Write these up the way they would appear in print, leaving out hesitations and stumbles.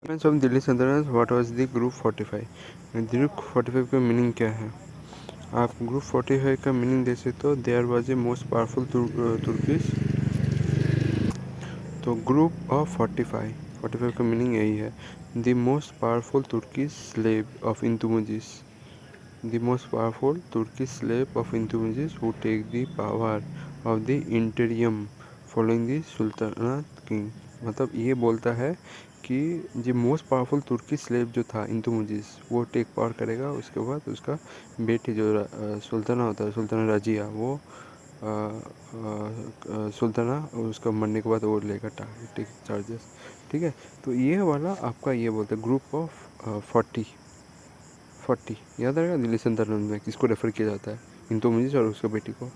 Of Delhi सल्तनत what was the group 45। Group 45 का meaning क्या है? आप ग्रुप 45 का मीनिंग देख सकते हो। There was a most powerful Turkish. तो ग्रुप ऑफ 45 का मीनिंग यही है, the most powerful Turkish slave of Iltutmish. The most powerful Turkish slave of Iltutmish who take the power of the interim following the sultanate king. मतलब ये बोलता है कि जो मोस्ट पावरफुल तुर्की स्लेव जो था इंतुमुजिस, वो टेक पावर करेगा। उसके बाद उसका बेटे जो सुल्ताना होता है, सुल्ताना रजिया, वो सुल्ताना उसका मरने के बाद वो लेगा टेक चार्जेस। ठीक है, तो ये वाला आपका ये बोलते हैं ग्रुप ऑफ 40 याद रहेगा। दिल्ली सल्तनत में किसको रेफर किया जाता है? इंतुमुजिस और उसके बेटी को।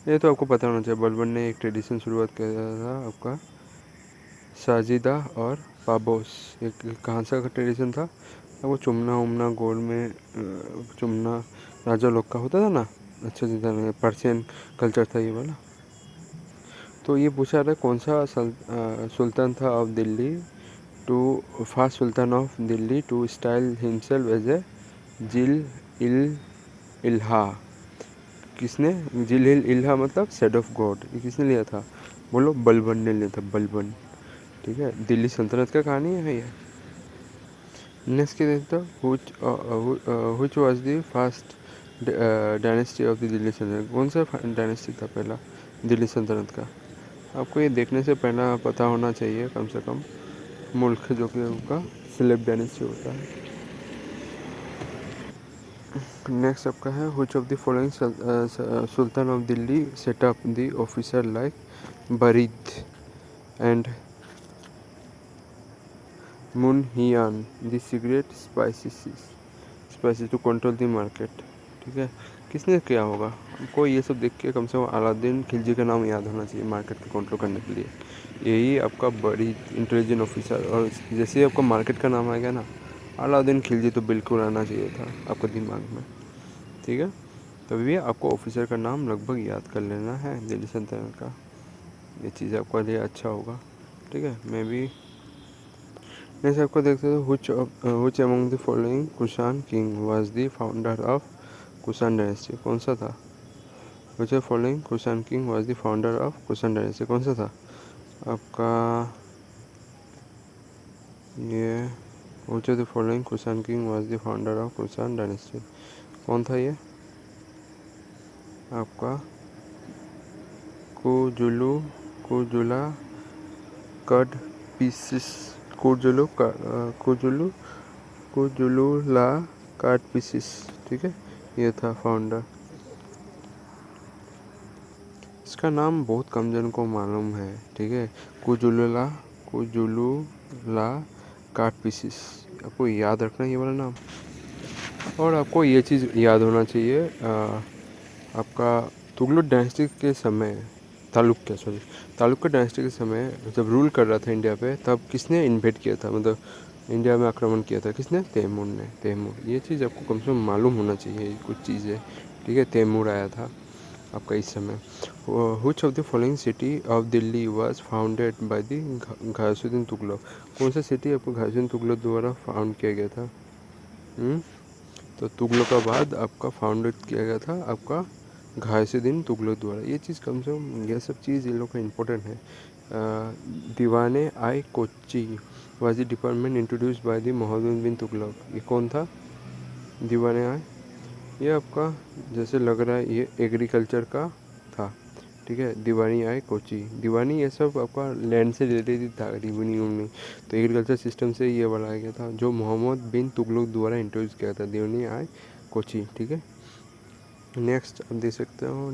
ये तो आपको पता होना चाहिए। बलबन ने एक ट्रेडिशन शुरुआत किया था आपका साजिदा और पाबोस। एक कहाँ सा का ट्रेडिशन था? वो चुमना उमना गोल में चुमना राजा लोग का होता था ना। अच्छा जितना पर्शियन कल्चर था ये वाला। तो ये पूछा रहा है कौन सा सुल्तान था of Delhi to first sultan of Delhi to style himself as a जिल इल इल्हा। किसने? जिल इल इल्हा मतलब सेड ऑफ गॉड। ये किसने लिया था? बोलो, बलबन ने लिया था, बलबन। ठीक है, दिल्ली सल्तनत का कहानी है ये। नेक्स्ट के देखते हो which was the first dynasty of the Delhi सल्तनत। कौन सा डायनेस्टी था पहला दिल्ली सल्तनत का? आपको ये देखने से पहला पता होना चाहिए कम से कम मुल्क जो कि उनका स्लेव डायनेस्टी होता है। नेक्स्ट आपका है which of the following sultan of Delhi set up the officer like barid and munhiyan the secret spices to control the market. ठीक है, किसने किया होगा? आपको ये सब देख के कम से कम अलाउद्दीन खिलजी का नाम याद होना चाहिए मार्केट को कंट्रोल करने के लिए। यही आपका बड़ी इंटेलिजेंट ऑफिसर। और जैसे ही आपका मार्केट का नाम आएगा ना, अलाउद्दीन खिलजी तो बिल्कुल आना चाहिए था आपके दिमाग में। ठीक है, तभी भी आपको ऑफिसर का नाम लगभग याद कर लेना है दिल्ली सल्तनत का। ये चीज़ आपके लिए अच्छा होगा। ठीक है, मैं भी नेक्स्ट आपको देखते हो which among the following Kushan king was the founder of Kushan dynasty. कौन सा था? Which of following Kushan king was the founder of Kushan dynasty. कौन सा था आपका ये? Which of the following Kushan king was the founder of Kushan dynasty. कौन था ये आपका? कुजुलू कुजुला कड पीसिस। कुजुलू कुजुलू कुजुलूला कार्ड पीसिस। ठीक है, ये था फाउंडर। इसका नाम बहुत कम जन को मालूम है। ठीक है, कुजुलूला कार्ड पीसिस। आपको याद रखना ये वाला नाम। और आपको ये चीज़ याद होना चाहिए आपका तुगलक डायनेस्टी के समय तालुक्य डायनेस्टी के समय जब रूल कर रहा था इंडिया पे, तब किसने इन्वेट किया था? मतलब इंडिया में आक्रमण किया था किसने? तैमूर ने। तैमूर, ये चीज़ आपको कम से कम मालूम होना चाहिए कुछ चीज़ें। ठीक है, तैमूर आया था आपका इस समय। Which of the following city of Delhi was founded by the Ghiyasuddin Tughlaq. कौन सा सिटी आपको घायसुद्दीन तुगलक द्वारा फाउंड किया गया था? तो तुगलकाबाद आपका फाउंडेड किया गया था आपका घायसुद्दीन तुगलक द्वारा। ये चीज़ कम से कम, ये सब चीज़ इन लोग का इम्पोर्टेंट है। Diwan-i-Kohi was the department introduced by the Mohammad bin Tughlaq. ये कौन था दीवाने आई? ये आपका जैसे लग रहा है ये एग्रीकल्चर का था। ठीक है, दीवानी आई कोची। दीवानी ये सब आपका लैंड से रिलेटेड था, दीवानी उमनी। तो एग्रीकल्चर सिस्टम से ये बनाया गया था, जो मोहम्मद बिन तुगलक द्वारा इंट्रोड्यूस किया था, दीवानी आई कोची। ठीक है, नेक्स्ट आप देख सकते हो।